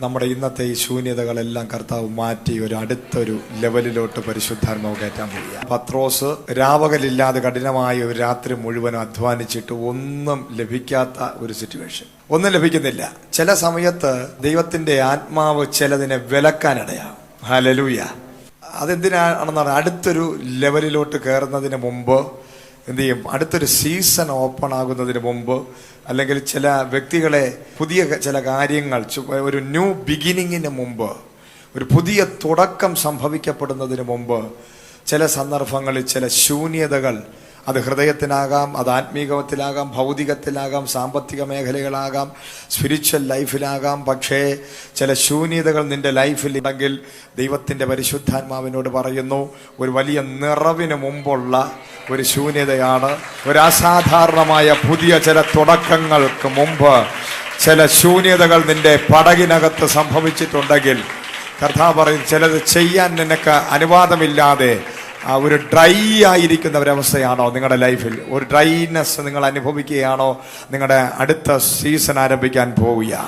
നമ്മുടെ ഇന്നത്തെ ഈ ശൂന്യതകളെല്ലാം കർത്താവ് മാറ്റി ഒരു അടുത്തൊരു ലെവലിലോട്ട് പരിശുദ്ധാത്മാവ് കയറ്റാൻ പോവുക. പത്രോസ് രാവകലില്ലാതെ കഠിനമായ ഒരു രാത്രി മുഴുവനും അധ്വാനിച്ചിട്ട് ഒന്നും ലഭിക്കാത്ത ഒരു സിറ്റുവേഷൻ, ഒന്നും ലഭിക്കുന്നില്ല. ചില സമയത്ത് ദൈവത്തിന്റെ ആത്മാവ് ചിലതിനെ വിലക്കാനിടയാകും. ഹല്ലേലൂയ. അതെന്തിനാണെന്ന് പറഞ്ഞാൽ അടുത്തൊരു ലെവലിലോട്ട് കയറുന്നതിന് മുമ്പ് എന്ത് ചെയ്യും, അടുത്തൊരു സീസൺ ഓപ്പൺ ആകുന്നതിന് മുമ്പ്, അല്ലെങ്കിൽ ചില വ്യക്തികളെ പുതിയ ചില കാര്യങ്ങൾ, ഒരു ന്യൂ ബിഗിനിങ്ങിന് മുമ്പ്, ഒരു പുതിയ തുടക്കം സംഭവിക്കപ്പെടുന്നതിന് മുമ്പ് ചില സന്ദർഭങ്ങളിൽ ചില ശൂന്യതകൾ, അത് ഹൃദയത്തിലാകാം, അത് ആത്മീകത്തിലാകാം, ഭൗതികത്തിലാകാം, സാമ്പത്തിക മേഖലകളാകാം, സ്പിരിച്വൽ ലൈഫിലാകാം. പക്ഷേ ചില ശൂന്യതകൾ നിന്റെ ലൈഫിൽ ഉണ്ടെങ്കിൽ ദൈവത്തിൻ്റെ പരിശുദ്ധാത്മാവിനോട് പറയുന്നു, ഒരു വലിയ നിറവിന് മുമ്പുള്ള ഒരു ശൂന്യതയാണ്. ഒരു അസാധാരണമായ പുതിയ ചില തുടക്കങ്ങൾക്ക് മുമ്പ് ചില ശൂന്യതകൾ നിന്റെ പടകിനകത്ത് സംഭവിച്ചിട്ടുണ്ടെങ്കിൽ കർത്താവ് പറയും, ചിലത് ചെയ്യാൻ നിനക്ക് അനുവാദമില്ലാതെ ഒരു ഡ്രൈ ആയിരിക്കുന്ന ഒരവസ്ഥയാണോ നിങ്ങളുടെ ലൈഫിൽ? ഒരു ഡ്രൈനെസ് നിങ്ങൾ അനുഭവിക്കുകയാണോ? നിങ്ങളുടെ അടുത്ത സീസൺ ആരംഭിക്കാൻ പോവുകയാണ്.